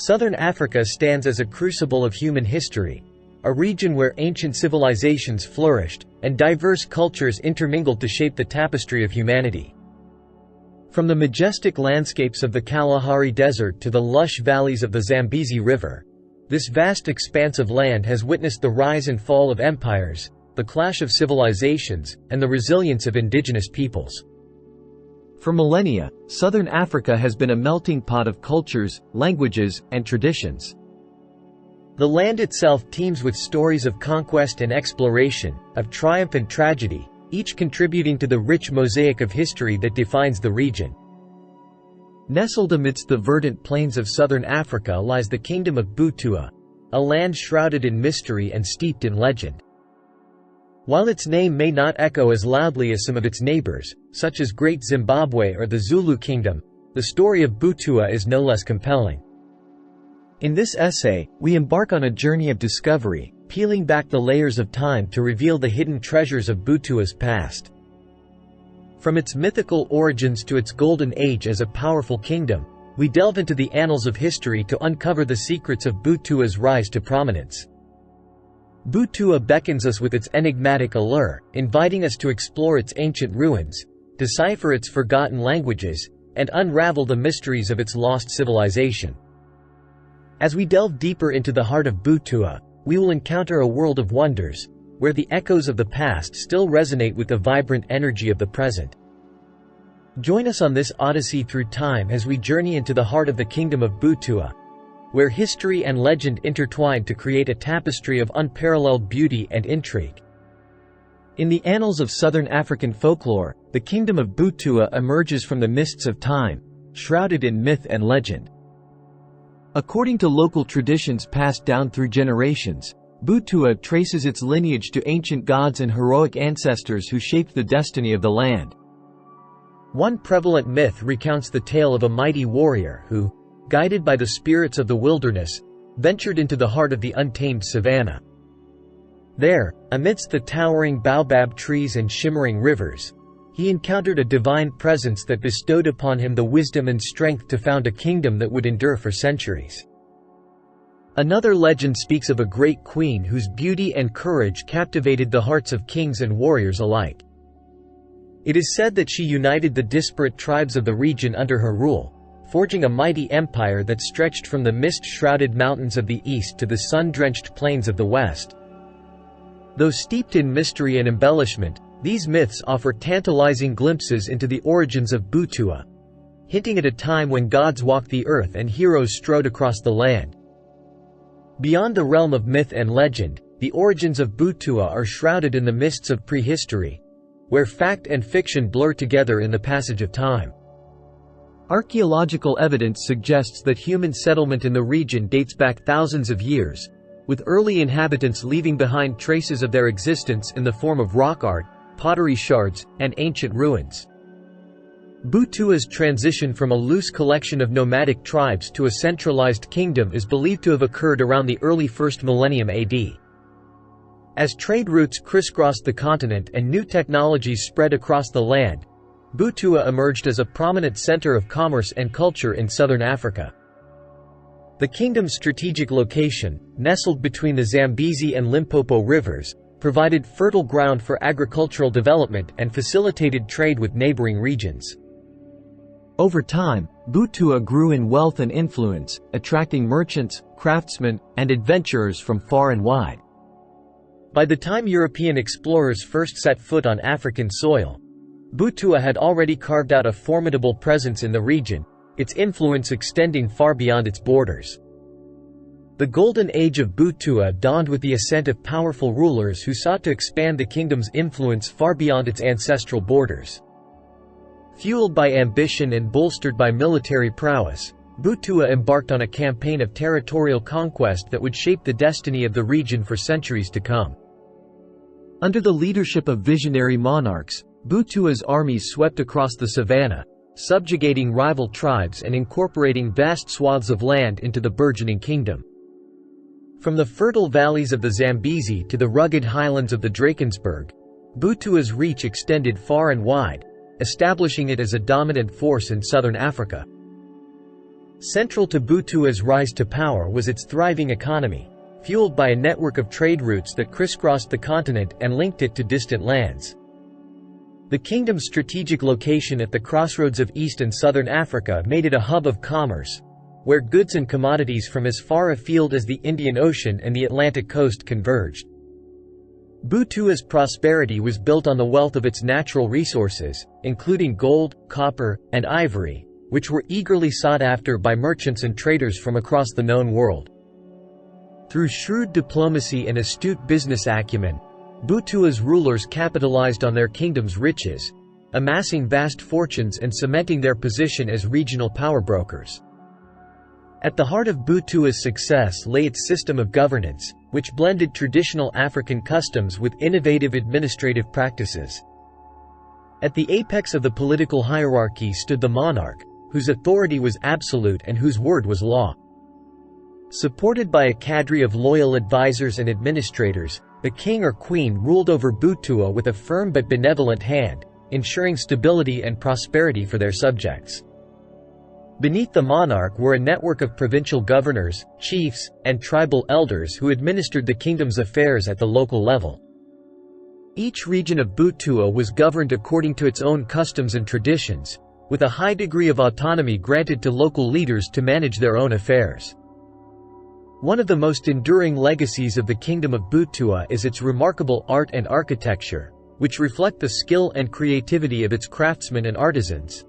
Southern Africa stands as a crucible of human history, a region where ancient civilizations flourished, and diverse cultures intermingled to shape the tapestry of humanity. From the majestic landscapes of the Kalahari Desert to the lush valleys of the Zambezi River, this vast expanse of land has witnessed the rise and fall of empires, the clash of civilizations, and the resilience of indigenous peoples. For millennia, Southern Africa has been a melting pot of cultures, languages, and traditions. The land itself teems with stories of conquest and exploration, of triumph and tragedy, each contributing to the rich mosaic of history that defines the region. Nestled amidst the verdant plains of southern Africa lies the Kingdom of Butua, a land shrouded in mystery and steeped in legend. While its name may not echo as loudly as some of its neighbors, such as Great Zimbabwe or the Zulu Kingdom, the story of Butua is no less compelling. In this essay, we embark on a journey of discovery, peeling back the layers of time to reveal the hidden treasures of Butua's past. From its mythical origins to its golden age as a powerful kingdom, we delve into the annals of history to uncover the secrets of Butua's rise to prominence. Butua beckons us with its enigmatic allure, inviting us to explore its ancient ruins, decipher its forgotten languages, and unravel the mysteries of its lost civilization. As we delve deeper into the heart of Butua, we will encounter a world of wonders, where the echoes of the past still resonate with the vibrant energy of the present. Join us on this odyssey through time as we journey into the heart of the Kingdom of Butua, where history and legend intertwine to create a tapestry of unparalleled beauty and intrigue. In the annals of Southern African folklore, the Kingdom of Butua emerges from the mists of time, shrouded in myth and legend. According to local traditions passed down through generations, Butua traces its lineage to ancient gods and heroic ancestors who shaped the destiny of the land. One prevalent myth recounts the tale of a mighty warrior who, guided by the spirits of the wilderness, ventured into the heart of the untamed savanna. There, amidst the towering baobab trees and shimmering rivers, he encountered a divine presence that bestowed upon him the wisdom and strength to found a kingdom that would endure for centuries. Another legend speaks of a great queen whose beauty and courage captivated the hearts of kings and warriors alike. It is said that she united the disparate tribes of the region under her rule, forging a mighty empire that stretched from the mist-shrouded mountains of the east to the sun-drenched plains of the west. Though steeped in mystery and embellishment, these myths offer tantalizing glimpses into the origins of Butua, hinting at a time when gods walked the earth and heroes strode across the land. Beyond the realm of myth and legend, the origins of Butua are shrouded in the mists of prehistory, where fact and fiction blur together in the passage of time. Archaeological evidence suggests that human settlement in the region dates back thousands of years, with early inhabitants leaving behind traces of their existence in the form of rock art, pottery shards, and ancient ruins. Butua's transition from a loose collection of nomadic tribes to a centralized kingdom is believed to have occurred around the early 1st millennium AD. As trade routes crisscrossed the continent and new technologies spread across the land, Butua emerged as a prominent center of commerce and culture in southern Africa. The kingdom's strategic location, nestled between the Zambezi and Limpopo rivers, provided fertile ground for agricultural development and facilitated trade with neighboring regions. Over time, Butua grew in wealth and influence, attracting merchants, craftsmen, and adventurers from far and wide. By the time European explorers first set foot on African soil, Butua had already carved out a formidable presence in the region, its influence extending far beyond its borders. The Golden Age of Butua dawned with the ascent of powerful rulers who sought to expand the kingdom's influence far beyond its ancestral borders. Fueled by ambition and bolstered by military prowess, Butua embarked on a campaign of territorial conquest that would shape the destiny of the region for centuries to come. Under the leadership of visionary monarchs, Butua's armies swept across the savanna, subjugating rival tribes and incorporating vast swaths of land into the burgeoning kingdom. From the fertile valleys of the Zambezi to the rugged highlands of the Drakensberg, Butua's reach extended far and wide, establishing it as a dominant force in southern Africa. Central to Butua's rise to power was its thriving economy, fueled by a network of trade routes that crisscrossed the continent and linked it to distant lands. The kingdom's strategic location at the crossroads of East and Southern Africa made it a hub of commerce, where goods and commodities from as far afield as the Indian Ocean and the Atlantic coast converged. Butua's prosperity was built on the wealth of its natural resources, including gold, copper, and ivory, which were eagerly sought after by merchants and traders from across the known world. Through shrewd diplomacy and astute business acumen, Butua's rulers capitalized on their kingdom's riches, amassing vast fortunes and cementing their position as regional power brokers. At the heart of Butua's success lay its system of governance, which blended traditional African customs with innovative administrative practices. At the apex of the political hierarchy stood the monarch, whose authority was absolute and whose word was law. Supported by a cadre of loyal advisors and administrators, the king or queen ruled over Butua with a firm but benevolent hand, ensuring stability and prosperity for their subjects. Beneath the monarch were a network of provincial governors, chiefs, and tribal elders who administered the kingdom's affairs at the local level. Each region of Butua was governed according to its own customs and traditions, with a high degree of autonomy granted to local leaders to manage their own affairs. One of the most enduring legacies of the Kingdom of Butua is its remarkable art and architecture, which reflect the skill and creativity of its craftsmen and artisans.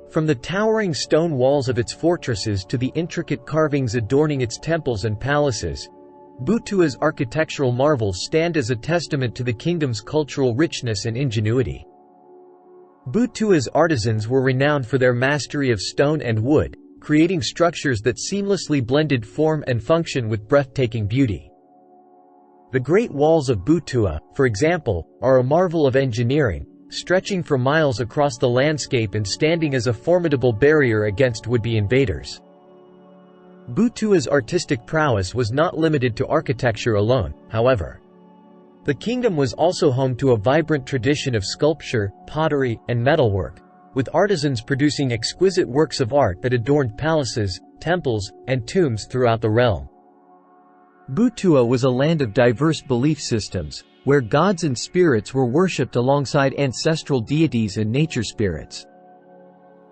From the towering stone walls of its fortresses to the intricate carvings adorning its temples and palaces, Butua's architectural marvels stand as a testament to the kingdom's cultural richness and ingenuity. Butua's artisans were renowned for their mastery of stone and wood, creating structures that seamlessly blended form and function with breathtaking beauty. The Great Walls of Butua, for example, are a marvel of engineering, stretching for miles across the landscape and standing as a formidable barrier against would-be invaders. Butua's artistic prowess was not limited to architecture alone, however. The kingdom was also home to a vibrant tradition of sculpture, pottery, and metalwork, with artisans producing exquisite works of art that adorned palaces, temples, and tombs throughout the realm. Butua was a land of diverse belief systems, where gods and spirits were worshipped alongside ancestral deities and nature spirits.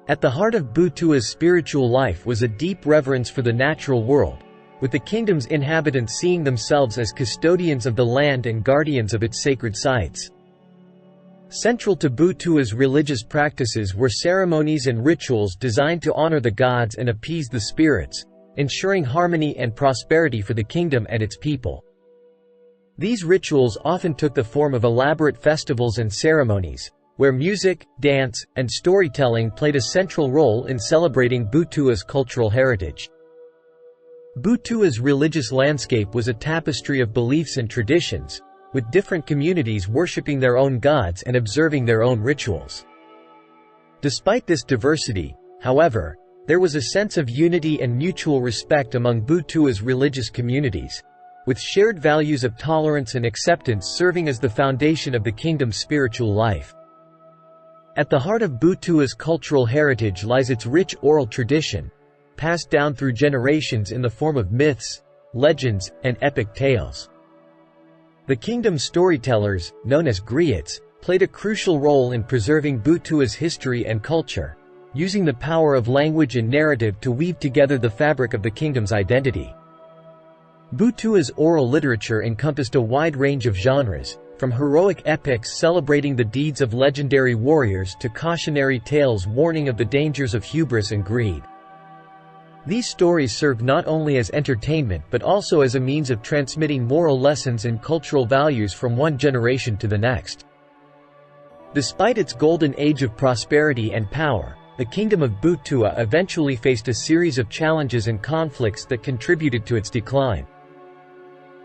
At the heart of Butua's spiritual life was a deep reverence for the natural world, with the kingdom's inhabitants seeing themselves as custodians of the land and guardians of its sacred sites. Central to Butua's religious practices were ceremonies and rituals designed to honor the gods and appease the spirits, ensuring harmony and prosperity for the kingdom and its people. These rituals often took the form of elaborate festivals and ceremonies, where music, dance, and storytelling played a central role in celebrating Butua's cultural heritage. Butua's religious landscape was a tapestry of beliefs and traditions, with different communities worshipping their own gods and observing their own rituals. Despite this diversity, however, there was a sense of unity and mutual respect among Butua's religious communities, with shared values of tolerance and acceptance serving as the foundation of the kingdom's spiritual life. At the heart of Butua's cultural heritage lies its rich oral tradition, passed down through generations in the form of myths, legends, and epic tales. The kingdom's storytellers, known as griots, played a crucial role in preserving Butua's history and culture, using the power of language and narrative to weave together the fabric of the kingdom's identity. Butua's oral literature encompassed a wide range of genres, from heroic epics celebrating the deeds of legendary warriors to cautionary tales warning of the dangers of hubris and greed. These stories served not only as entertainment but also as a means of transmitting moral lessons and cultural values from one generation to the next. Despite its golden age of prosperity and power, the Kingdom of Butua eventually faced a series of challenges and conflicts that contributed to its decline.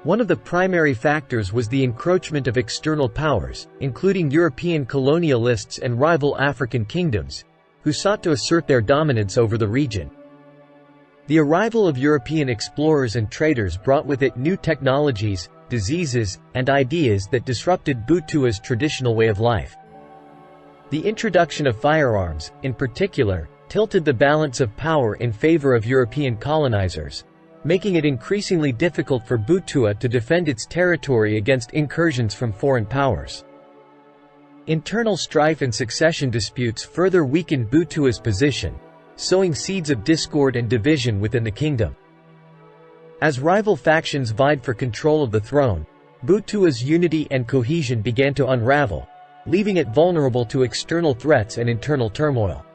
One of the primary factors was the encroachment of external powers, including European colonialists and rival African kingdoms, who sought to assert their dominance over the region. The arrival of European explorers and traders brought with it new technologies, diseases, and ideas that disrupted Butua's traditional way of life. The introduction of firearms, in particular, tilted the balance of power in favor of European colonizers, making it increasingly difficult for Butua to defend its territory against incursions from foreign powers. Internal strife and succession disputes further weakened Butua's position, sowing seeds of discord and division within the kingdom. As rival factions vied for control of the throne, Butua's unity and cohesion began to unravel, leaving it vulnerable to external threats and internal turmoil.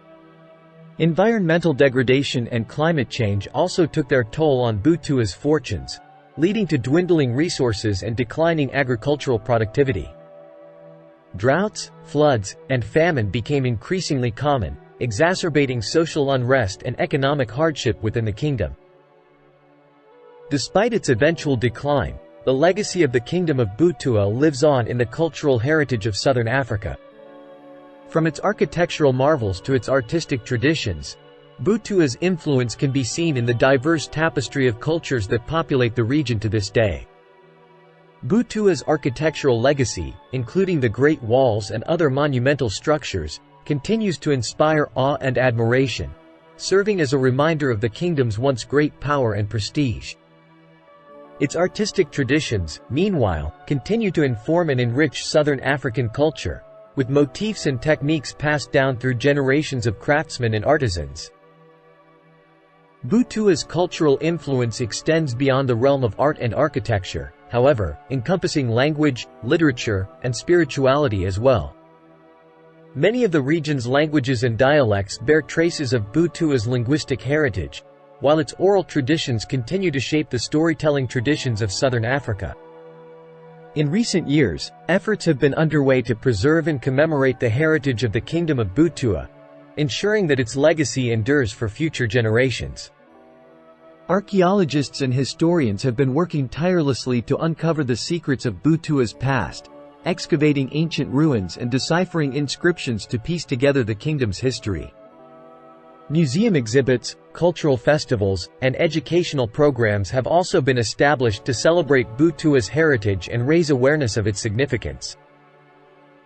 Environmental degradation and climate change also took their toll on Butua's fortunes, leading to dwindling resources and declining agricultural productivity. Droughts, floods, and famine became increasingly common, exacerbating social unrest and economic hardship within the kingdom. Despite its eventual decline, the legacy of the Kingdom of Butua lives on in the cultural heritage of southern Africa. From its architectural marvels to its artistic traditions, Butua's influence can be seen in the diverse tapestry of cultures that populate the region to this day. Butua's architectural legacy, including the Great Walls and other monumental structures, continues to inspire awe and admiration, serving as a reminder of the kingdom's once great power and prestige. Its artistic traditions, meanwhile, continue to inform and enrich southern African culture, with motifs and techniques passed down through generations of craftsmen and artisans. Butua's cultural influence extends beyond the realm of art and architecture, however, encompassing language, literature, and spirituality as well. Many of the region's languages and dialects bear traces of Butua's linguistic heritage, while its oral traditions continue to shape the storytelling traditions of southern Africa. In recent years, efforts have been underway to preserve and commemorate the heritage of the Kingdom of Butua, ensuring that its legacy endures for future generations. Archaeologists and historians have been working tirelessly to uncover the secrets of Butua's past, excavating ancient ruins and deciphering inscriptions to piece together the kingdom's history. Museum exhibits, cultural festivals, and educational programs have also been established to celebrate Butua's heritage and raise awareness of its significance.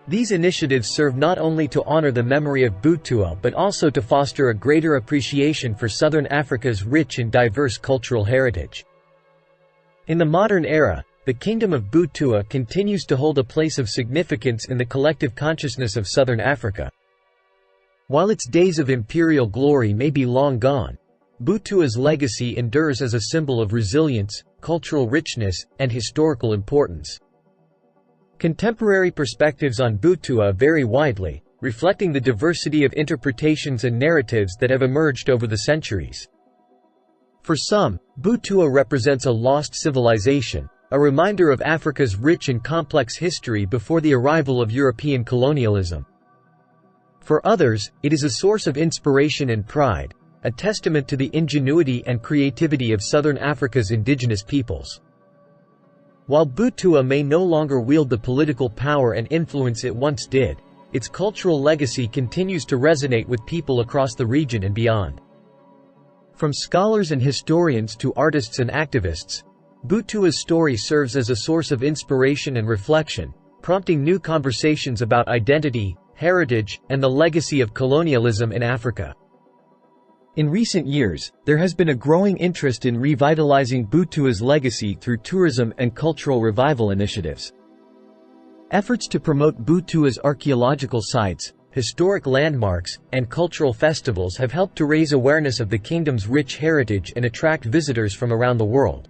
These initiatives serve not only to honor the memory of Butua but also to foster a greater appreciation for southern Africa's rich and diverse cultural heritage. In the modern era, the Kingdom of Butua continues to hold a place of significance in the collective consciousness of southern Africa. While its days of imperial glory may be long gone, Butua's legacy endures as a symbol of resilience, cultural richness, and historical importance. Contemporary perspectives on Butua vary widely, reflecting the diversity of interpretations and narratives that have emerged over the centuries. For some, Butua represents a lost civilization, a reminder of Africa's rich and complex history before the arrival of European colonialism. For others, it is a source of inspiration and pride, a testament to the ingenuity and creativity of southern Africa's indigenous peoples. While Butua may no longer wield the political power and influence it once did, its cultural legacy continues to resonate with people across the region and beyond. From scholars and historians to artists and activists, Butua's story serves as a source of inspiration and reflection, prompting new conversations about identity, heritage, and the legacy of colonialism in Africa. In recent years, there has been a growing interest in revitalizing Butua's legacy through tourism and cultural revival initiatives. Efforts to promote Butua's archaeological sites, historic landmarks, and cultural festivals have helped to raise awareness of the kingdom's rich heritage and attract visitors from around the world.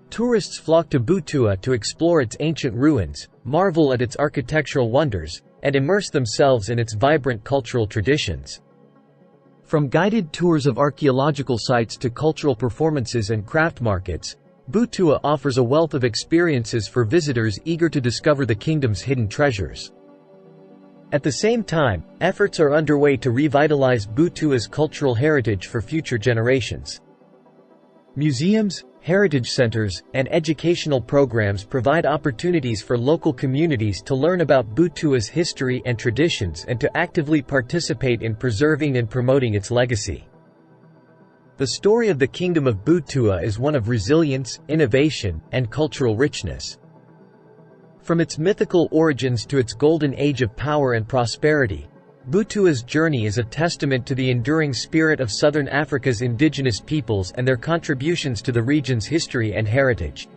Tourists flock to Butua to explore its ancient ruins, marvel at its architectural wonders, and immerse themselves in its vibrant cultural traditions. From guided tours of archaeological sites to cultural performances and craft markets, Butua offers a wealth of experiences for visitors eager to discover the kingdom's hidden treasures. At the same time, efforts are underway to revitalize Butua's cultural heritage for future generations. Museums, heritage centers, and educational programs provide opportunities for local communities to learn about Butua's history and traditions and to actively participate in preserving and promoting its legacy. The story of the Kingdom of Butua is one of resilience, innovation, and cultural richness. From its mythical origins to its golden age of power and prosperity, Butua's journey is a testament to the enduring spirit of Southern Africa's indigenous peoples and their contributions to the region's history and heritage.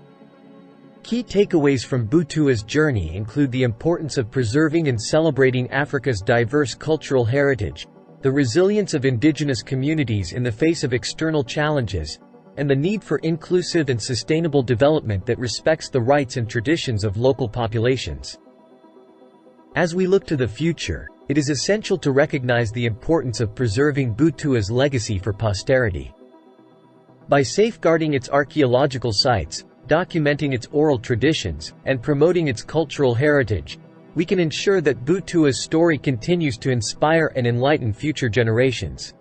Key takeaways from Butua's journey include the importance of preserving and celebrating Africa's diverse cultural heritage, the resilience of indigenous communities in the face of external challenges, and the need for inclusive and sustainable development that respects the rights and traditions of local populations. As we look to the future, it is essential to recognize the importance of preserving Butua's legacy for posterity. By safeguarding its archaeological sites, documenting its oral traditions, and promoting its cultural heritage, we can ensure that Butua's story continues to inspire and enlighten future generations.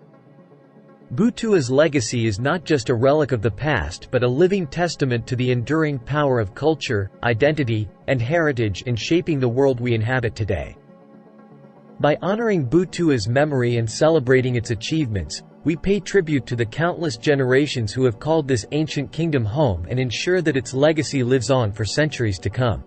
Butua's legacy is not just a relic of the past but a living testament to the enduring power of culture, identity, and heritage in shaping the world we inhabit today. By honoring Butua's memory and celebrating its achievements, we pay tribute to the countless generations who have called this ancient kingdom home and ensure that its legacy lives on for centuries to come.